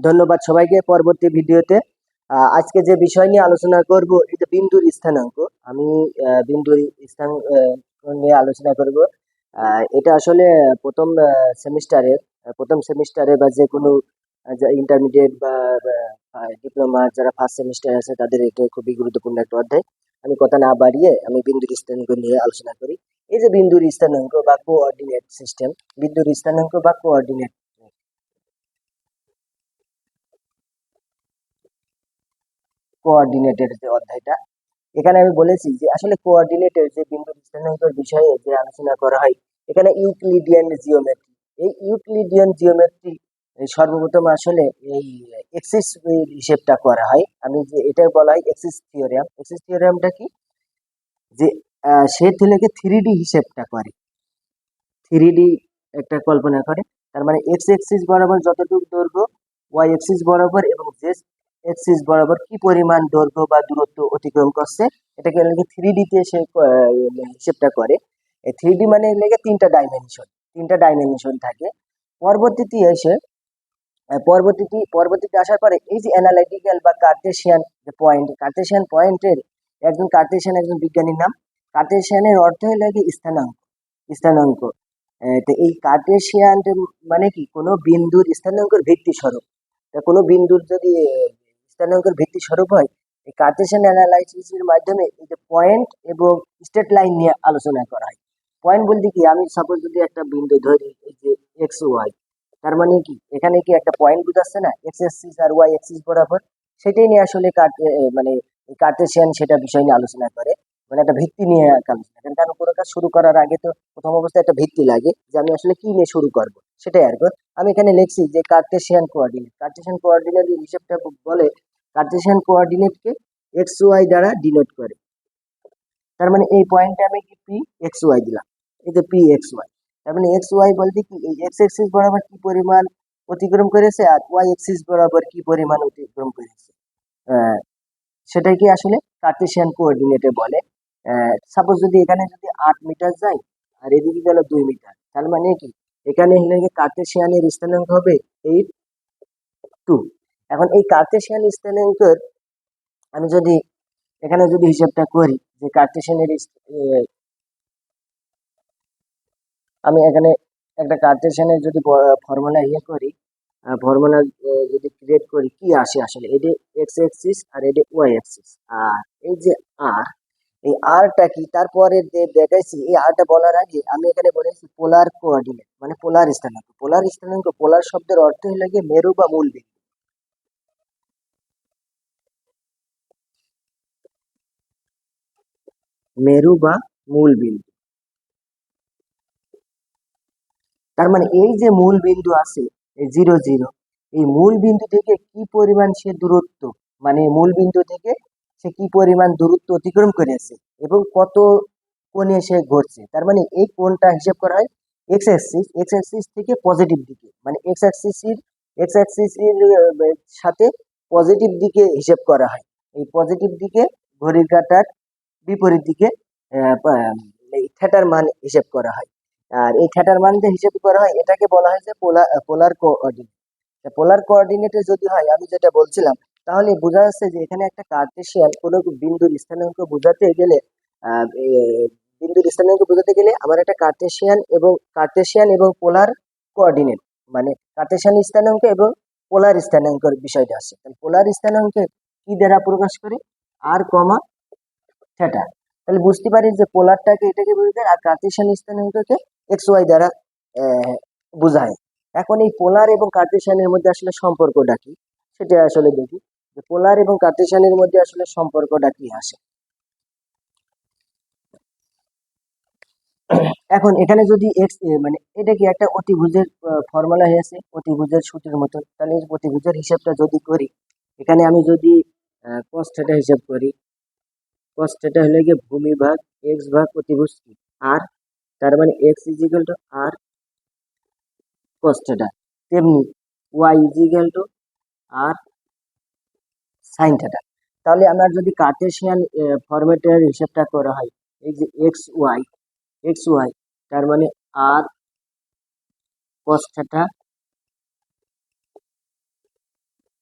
ধন্যবাদ সবাইকে। পরবর্তী ভিডিওতে আজকে যে বিষয় নিয়ে আলোচনা করব, এই যে বিন্দুর স্থানাঙ্ক। আমি বিন্দুর স্থানাঙ্ক নিয়ে আলোচনা করব। এটা আসলে প্রথম সেমিস্টারে বা যে কোনো ইন্টারমিডিয়েট বা ডিপ্লোমা যারা ফার্স্ট সেমিস্টার আছে তাদের এটা খুবই গুরুত্বপূর্ণ একটা অধ্যায়। আমি কথা না বাড়িয়ে আমি বিন্দুর স্থানাঙ্ক নিয়ে আলোচনা করি। এই যে বিন্দুর স্থানাঙ্ক বা কোঅর্ডিনেট সিস্টেম, বিন্দুর স্থানাঙ্ক বা কোঅর্ডিনেটের যে অধ্যায়টা, এখানে আমি বলেছি যে আসলে কোঅর্ডিনেটের যে বিন্দু স্থানাঙ্কের বিষয়ে যে আলোচনা করা হয়, এখানে ইউক্লিডিয়ান জিওমেট্রি, এই ইউক্লিডিয়ান জিওমেট্রি সর্বপ্রথম আসলে এই এক্সিস হিসেবটা করা হয়। আমি যে এটা বলা হয় এক্সিস থিওরেম। এক্সিস থিওরেমটা কি, যে সে ছেলেকে থ্রি ডি হিসেবটা করে, থ্রি ডি একটা কল্পনা করে। তার মানে এক্স এক্সিস বরাবর যতটুকু দৈর্ঘ্য, ওয়াই এক্সিস বরাবর এবং জেড এক্সিস বরাবর কি পরিমাণ দৈর্ঘ্য বা দূরত্ব অতিক্রম করছে, এটাকে লেগে থ্রি ডিতে সে হিসেবটা করে। এই থ্রি ডি মানে লেগে তিনটা ডাইমেনশন থাকে। পরবর্তীতে এসে পরবর্তীতে আসার পরে এই যে অ্যানালাইটিক্যাল বা কার্টেশিয়ান যে পয়েন্ট, কার্টেশিয়ান পয়েন্টের একজন বিজ্ঞানীর নাম। কার্টেশিয়ানের অর্থ হলো কি স্থানাঙ্ক। তো এই কার্টেশিয়ান মানে কি, কোনো বিন্দুর স্থানাঙ্কের ভিত্তি স্বরূপ। তা কোনো বিন্দুর যদি স্থানাঙ্কের ভিত্তি স্বরূপ হয়, এই কার্টেশিয়ান অ্যানালাইসিসের মাধ্যমে এই যে পয়েন্ট এবং স্ট্রেট লাইন নিয়ে আলোচনা করা হয়। পয়েন্ট বলতে কি, আমি সাপোজ যদি একটা বিন্দু ধরি, এই যে এক্স ওয়াই, তার মানে কি এখানে কি একটা পয়েন্ট বুঝাচ্ছে না, এক্স এক্সিস আর ওয়াই এক্সিস বরাবর। সেটাই নিয়ে আসলে মানে কার্টেশিয়ান সেটা বিষয় নিয়ে আলোচনা করে, মানে একটা ভিত্তি নিয়ে আলোচনা করেন। কারণ কোনো কাজ শুরু করার আগে তো প্রথম অবস্থায় একটা ভিত্তি লাগে, যে আমি আসলে কি নিয়ে শুরু করব, সেটাই আর কি। আমি এখানে লিখছি যে কার্টেশিয়ান কোঅর্ডিনেট হিসেবটা বলে, কার্টেশিয়ান কোঅর্ডিনেটকে এক্স ওয়াই দ্বারা ডিনোট করে। তার মানে এই পয়েন্টে আমি কি পি এক্স ওয়াই দিলাম, এই যে পি এক্স ওয়াই। তার মানে এক্স ওয়াই বলতে কি, এই এক্স এক্সিস বরাবর কি পরিমাণ অতিক্রম করেছে আর ওয়াই এক্সিস বরাবর কি পরিমাণ অতিক্রম করেছে, আহ, সেটাই কি আসলে কার্টেশিয়ান কোঅর্ডিনেটে বলে। সাপোজ যদি এখানে যদি 8 মিটার যায় আর এদিকে গেল 2 মিটার, তার মানে কি এখানে হলে কার্টেশিয়ানের স্থানাঙ্ক হবে 8 2। এখন এই কার্টেশিয়ান স্থানাঙ্কের আমি যদি এখানে যদি হিসাবটা করি, যে কার্টেশিয়ানের আমি এখানে একটা কার্টেশিয়ানের যদি ফর্মুলা করি, ফর্মুলা যদি ক্রিয়েট করি, কি আসে আসলে, এটি এক্স এক্সিস আর এটি ওয়াই এক্সিস। আর এই যে আর, এই আরটা কি, তারপরে যে দেখাইছি এই আরটা বলার আগে আমি এখানে বলেছি পোলার কোঅর্ডিনেট, মানে পোলার শব্দের অর্থ হলো গিয়ে মেরু বা মূল বিন্দু। মেরু বা মূল বিন্দু, তার মানে এই যে মূল বিন্দু আছে, এই 0 0, এই মূল বিন্দু থেকে কি পরিমাণ সে দূরত্ব, মানে মূল বিন্দু থেকে সে কি পরিমাণ দূরত্ব অতিক্রম করেছে এবং কত কোণে সে ঘুরছে। তার মানে এই কোণটা হিসেব করা হয় এক্স অ্যাক্সিস থেকে পজিটিভ দিকে, মানে এক্স অ্যাক্সিস এর সাথে পজিটিভ দিকে হিসেব করা হয়। এই পজিটিভ দিকে ঘড়ির কাঁটার বিপরীত দিকে এই থিটার মান হিসেব করা হয়। আর এই থিটার মান যে হিসেব করা হয়, এটাকে বলা হয় যে পোলার কোঅর্ডিনেট। পোলার কোঅর্ডিনেটে যদি হয়, আমি যেটা বলছিলাম, তাহলে বোঝা যাচ্ছে যে এখানে একটা কার্টেশিয়ান কোনো বিন্দুর স্থানাঙ্ক বোঝাতে গেলে, আমার একটা কার্টেশিয়ান এবং পোলার কোঅর্ডিনেট, মানে কার্টেশিয়ান স্থানাঙ্ক এবং পোলার স্থানাঙ্কের বিষয়টা আসে। পোলার স্থানাঙ্কে কি দ্বারা প্রকাশ করে, আর কমা থিটা। তাহলে বুঝতে পারি যে পোলারটাকে এটাকে বোঝায় আর কার্টেশিয়ান স্থানাঙ্ককে এক্স ওয়াই দ্বারা আহ, বোঝায়। এখন এই পোলার এবং কার্টেশিয়ানের মধ্যে আসলে সম্পর্কটা কি, সেটা আসলে দেখি যে পোলার এবং কার্টেশিয়ানের মধ্যে আসলে সম্পর্কটা কি আসে। এখন এখানে যদি এক্স, মানে এটা কি একটা অতিভুজের ফর্মুলা হয়েছে, অতিভুজের সূত্রের মতো। তাহলে এই অতিভুজের হিসাবটা যদি করি, এখানে আমি যদি cos θ হিসাব করি, cos θ হলে গিয়ে ভূমি ভাগ এক্স ভাগ অতিভুজ আর, তার মানে এক্স ইজিক্যাল টু আর cos θ। তেমনি ওয়াই ইজিক্যাল টু আর সাইন θ। তাহলে আমরা যদি কার্টেশিয়ান ফরম্যাটের হিসাবটা করা হয়, এই যে এক্স ওয়াই, তার মানে আর cos θ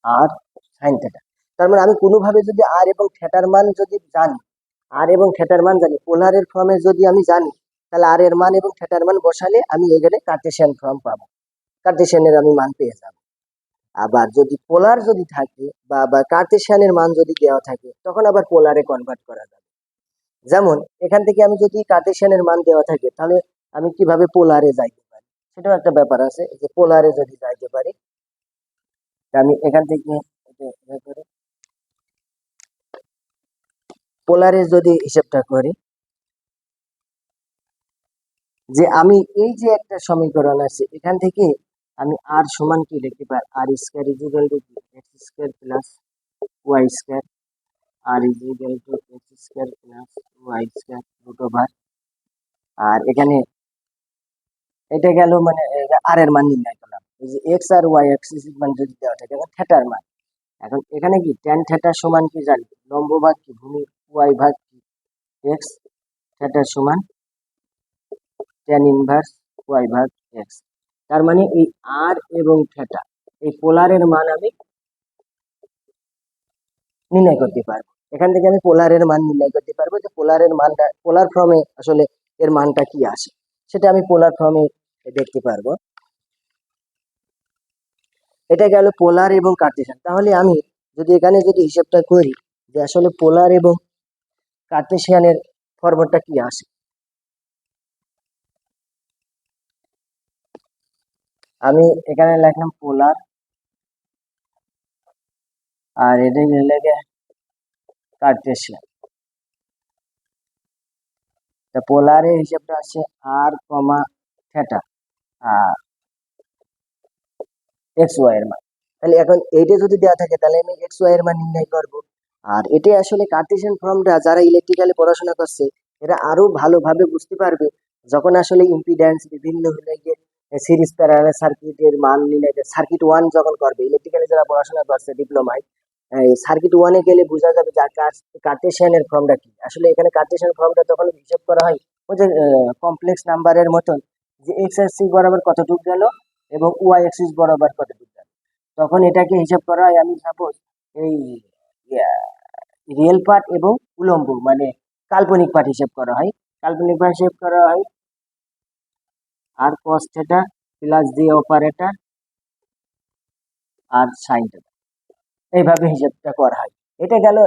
আর সাইন থিটা। তার মানে আমি কোনোভাবে যদি আর এবং থিটার মান যদি জানি, আর এবং থিটার মান জানি, পোলারের ফর্মে যদি আমি জানি, তাহলে আর এর মান এবং থিটার মান বসালে আমি এখানে কার্টেশিয়ান ফর্ম পাবো, কার্টেশিয়ানের আমি মান পেয়ে যাবো। আবার যদি পোলার যদি থাকে বা কার্টেশিয়ানের মান যদি দেওয়া থাকে, তখন আবার পোলারে কনভার্ট করা যাবে। যেমন এখান থেকে আমি যদি কার্টেশিয়ানের মান দেওয়া থাকে, তাহলে আমি কিভাবে পোলারে যাইতে পারি, সেটাও একটা ব্যাপার আছে, যে পোলারে যদি যাইতে পারি, তা আমি এখান থেকে পোলারে যদি হিসেবটা করি, যে আমি এই যে একটা সমীকরণ আছে, এখান থেকে আমি আর সমান কি লিখতে পারি, r square is equal to x square plus y square, r is equal to x square plus y square root over. আর এখানে এটা গেল মানে আর এর মান নির্ণয় করলাম, এই যে এক্স আর ওয়াই এক্সিস মান যদি দেওয়া থাকে, এবং থিটার মান। এখন এখানে কি ট্যান থিটা সমান কি জানি, লম্ব ভাগ কি ভূমি, ওয়াই ভাগ কি এক্স, থিটা সমান ট্যান ইনভার্স ওয়াই ভাগ এক্স। তার মানে এই আর এবং থিটা, এই পোলারের মান আমি নির্ণয় করতে পারবো। এখান থেকে আমি পোলারের মান নির্ণয় করতে পারবো, যে পোলারের মানটা, পোলার ফর্মে আসলে এর মানটা কি আসে, সেটা আমি পোলার ফর্মে দেখতে পারবো। এটা গেল পোলার এবং কার্টেশিয়ান। তাহলে আমি যদি এখানে যদি হিসেবটা করি, যে আসলে পোলার এবং কার্টেশিয়ানের ফরম্যাটটা কি আসে, আমি এখানে লিখলাম পোলার, আর এটা লেগে কার্টেশিয়ান। তা পোলারের হিসেবটা আছে আর কমা থিটা আর এক্স ওয়াই এর মান। তাহলে এখন এইটা যদি দেওয়া থাকে, তাহলে আমি এক্স ওয়াই এর মান নির্ণয় করবো। আর এটাই আসলে কার্টেশিয়ান ফর্মটা যারা ইলেকট্রিক্যালে পড়াশোনা করছে, এরা আরো ভালোভাবে বুঝতে পারবে, যখন আসলে ইম্পিডেন্স বিভিন্ন হলে গিয়ে সিরিজ প্যারালাল সার্কিটের মান নির্ণয়, সার্কিট ওয়ান যখন করবে, ইলেকট্রিক্যালে যারা পড়াশোনা করছে ডিপ্লোমায়, সার্কিট ওয়ানে গেলে বোঝা যাবে যে কার্টেশিয়ানের ফর্মটা কি। আসলে এখানে কার্টেশিয়ান ফর্মটা তখন হিসেব করা হয় ওই যে কমপ্লেক্স নাম্বারের মতন, যে এক্স অ্যাক্সিস বরাবর কতটুকু গেল এবং ওয়াই অ্যাক্সিস বরাবর কতটুকু গেল, তখন এটাকে হিসাব করা হয়। আমি সাপোজ এই রিয়েল পার্ট এবং উলম্ব মানে কাল্পনিক পার্ট হিসেব করা হয়, কাল্পনিক পার্ট হিসেব করা হয় আর কস থিটা প্লাস জি অপারেটর আর সাইন থিটা, এইভাবে হিসাবটা করা হয়। এটা গেল,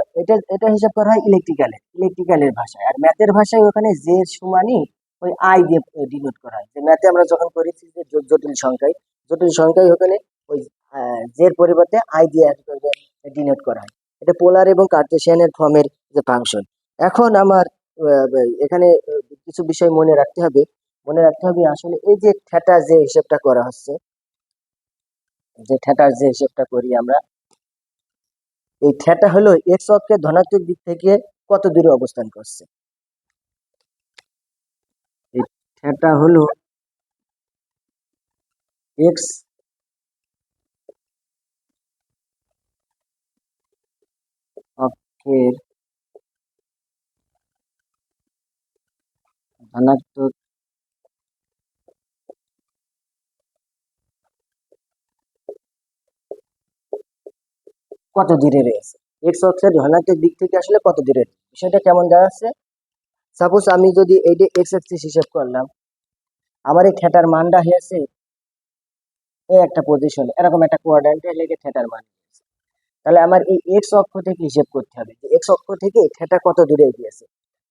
এটা হিসাব করা হয় ইলেকট্রিক্যালের ভাষায়। আর ম্যাথের ভাষায় ওখানে যে সমানই ওই আই দিয়ে ডিনোট করা হয়। যে ম্যাথে আমরা যখন করেছি যে জটিল সংখ্যায় ওখানে ওই জের পরিবর্তে আই দিয়ে ডিনোট করা হয়। এটা পোলার এবং কার্টেশিয়ানের ফর্মের যে ফাংশন। এখন আমার এখানে কিছু বিষয় মনে রাখতে হবে আসলে এই যে থিটা যে হিসেবটা করা হচ্ছে, যে থিটার যে হিসেবটা করি আমরা, এই থিটা হলো এক্স অক্ষের ধনাত্মক দিক থেকে কত দূরে অবস্থান করছে। এই থিটা হলো এক্স অক্ষের ধনাত্মক কত দূরে রয়েছে, এক্স অক্ষের ধনাত্মক দিক থেকে আসলে কত দূরে। বিষয়টা কেমন দাঁড়াচ্ছে, সাপোজ আমি যদি এইটা এক্স অ্যাক্সিস হিসেব করলাম, আমার এই থিটার মানটা হয়েছে এই একটা পজিশনে, এরকম একটা কোয়াড্র্যান্টে লেগে থিটার মান, তাহলে আমার এই এক্স অক্ষ থেকে হিসেব করতে হবে যে এক্স অক্ষ থেকে থিটা কত দূরে এগিয়েছে।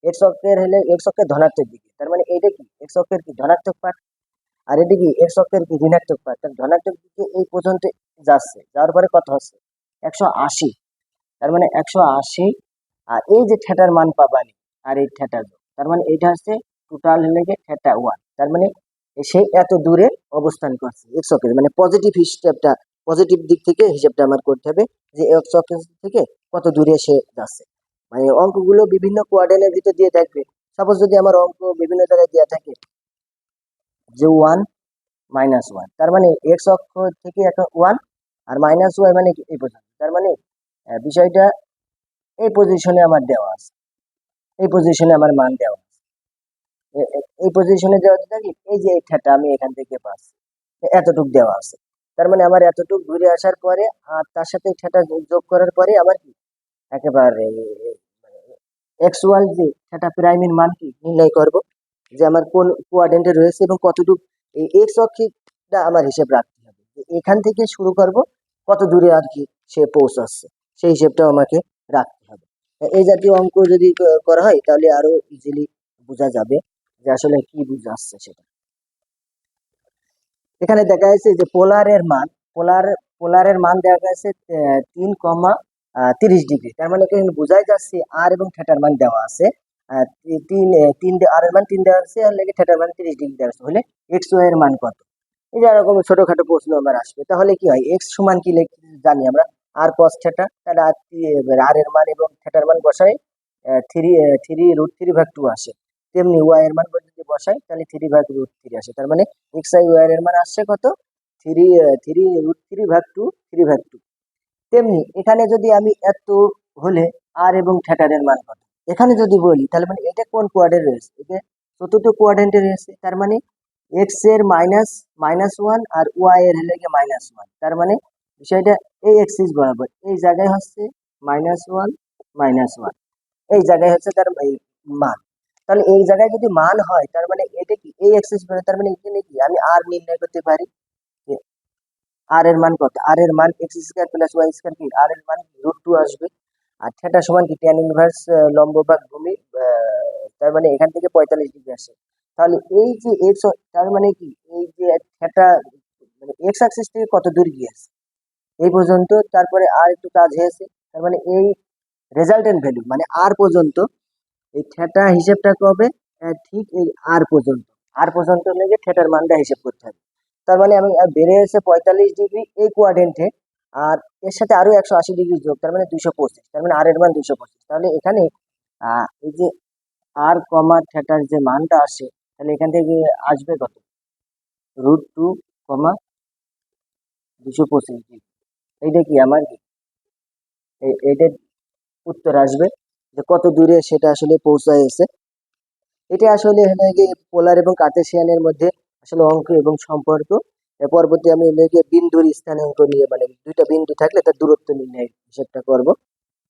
এক্স অক্ষের ধনাত্মক দিকে, তার মানে এইটা কি এক্স অক্ষের কি ধনাত্মক পার্ট, আর এটা কি এক্স অক্ষের কি ঋণাত্মক পার্ট। তার ধনাত্মক দিকে এই পর্যন্ত যাচ্ছে, যাওয়ার পরে কত হচ্ছে 180, তার মানে 180। আর এই যে থিটার মান পাবানি আর এই থিটার, তার মানে এইটা হচ্ছে টোটাল লেগে থিটা ওয়ান। তার মানে সে এত দূরে অবস্থান করছে এক্স অক্ষের, মানে পজিটিভ হিসেবটা, পজিটিভ দিক থেকে হিসেবটা আমার করতে হবে, যে এক্স অক্ষ থেকে কত দূরে সে যাচ্ছে। মানে অঙ্কগুলো বিভিন্ন কোয়ার্ডিনেটের ভিতর দিয়ে থাকবে। সাপোজ যদি আমার অঙ্ক বিভিন্ন জায়গায় দেওয়া থাকে যে 1 - 1, তার মানে এক্স অক্ষ থেকে একটা 1, আর -y মানে কি এই পর্যন্ত। তার মানে বিষয়টা এই পজিশনে আমার দেওয়া আছে, এই পজিশনে আমার মান দেওয়া আছে, এই পজিশনে দেওয়া থাকে, এই যে এই থিটা আমি এখান থেকে পাচ্ছি এতটুক দেওয়া আছে। তার মানে আমার এতটুকু ঘুরে আসার পরে আর তার সাথে সেটা যোগ করার পরে আমার কি একেবারে এক্স ওয়াই যে সেটা প্রাইমের মান কি নির্ণয় করব, যে আমার কোন কোয়াড্রেন্টে রয়েছে এবং কতটুকু এই এক্স অক্ষটা আমার হিসেব রাখতে হবে, যে এখান থেকে শুরু করব কত দূরে আর কি সে পৌঁছাচ্ছে, সেই হিসেবটাও আমাকে রাখতে হবে। এই জাতীয় অঙ্ক যদি করা হয় তাহলে আরো ইজিলি বোঝা যাবে যে আসলে কি বুঝাচ্ছে সেটা। এখানে দেখা যাচ্ছে যে পোলারের মান, পোলার পোলারের মান দেখা যাচ্ছে 3,30 ডিগ্রি। তার মানে এখানে বোঝাই যাচ্ছে আর এবং থিটার মান দেওয়া আছে। তিন আর এর মান 3 দেওয়া আছে আর লেগে থিটার মান 30 ডিগ্রি দেওয়া আছে, হলে এক্স ওয়াই এর মান কত? এই যে এরকম ছোটখাটো প্রশ্ন আমার আসবে, তাহলে কি হয়, এক্স সমান কি জানি আমরা আর কস থিটা, তাহলে আর এর মান এবং থিটার মান বসাই থ্রি √3/2 আসে। তেমনি ওয়াই এর মান যদি বসাই তাহলে 3/√3 আসে। তার মানে এক্স আই ওয়াই এর মান আসছে কত, 3√3/2। তেমনি এখানে যদি আমি এত হলে আর এবং থিটার এর মান কত, এখানে যদি বলি তাহলে মানে এটা কোন কোয়াড্রেন্টে রয়েছে, এটা চতুর্থ কোয়াড্রেন্টে রয়েছে। তার মানে এক্স এর -1 আর ওয়াই এর হলে গিয়ে -1। তার মানে বিষয়টা এই এক্সিস বরাবর এই জায়গায় হচ্ছে -1 -1, এই জায়গায় হচ্ছে তার এই মান। তাহলে এই জায়গায় যদি মান হয় তার মানে এটা কি এই এক্সিস বরাবর, তার মানে এখানে কি আমি আর নির্ণয় করতে পারি যে আর এর মান কত, আর এর মান x square plus y square, কি আর এর মান √2 আসবে। আর থিটা সমান কি tan ইনভার্স লম্ব ভাগ ভূমি, তার মানে এখান থেকে 45 ডিগ্রি আসে। তাহলে এই যে এক্স, তার মানে কি এই যে থিটা মানে এক্স অ্যাক্সিস থেকে কত দূর গিয়েছে এই পর্যন্ত, তারপরে আর একটু কাজ হয়েছে। তার মানে এই রেজাল্টেন্ট ভ্যালু মানে আর পর্যন্ত এই থিটা হিসেবটা করবে ঠিক এই আর পর্যন্ত লেগে থিটার মানটা হিসেব করতে হবে। তার মানে আমি বেড়ে এসে 45 ডিগ্রি এই কোয়াড্রেন্টে, আর এর সাথে আরো 180 ডিগ্রি যোগ, তার মানে 225, তার মানে আর এর মান 225। তাহলে এখানে এই যে আর কমা থিটার যে মানটা আসে, তাহলে এখান থেকে আসবে কত, √2, 225 ডিগ্রি। এইটা কি আমার কি এটার উত্তর আসবে যে কত দূরে সেটা আসলে পৌঁছায়। এটা আসলে হলো গিয়ে পোলার এবং কার্টেসিয়ানের মধ্যে আসলে অঙ্ক এবং সম্পর্ক। এর পরবর্তী আমি এর বিন্দুর স্থানাঙ্ক নিয়ে, মানে দুইটা বিন্দু থাকলে তার দূরত্ব নির্ণয় হিসেবটা করব।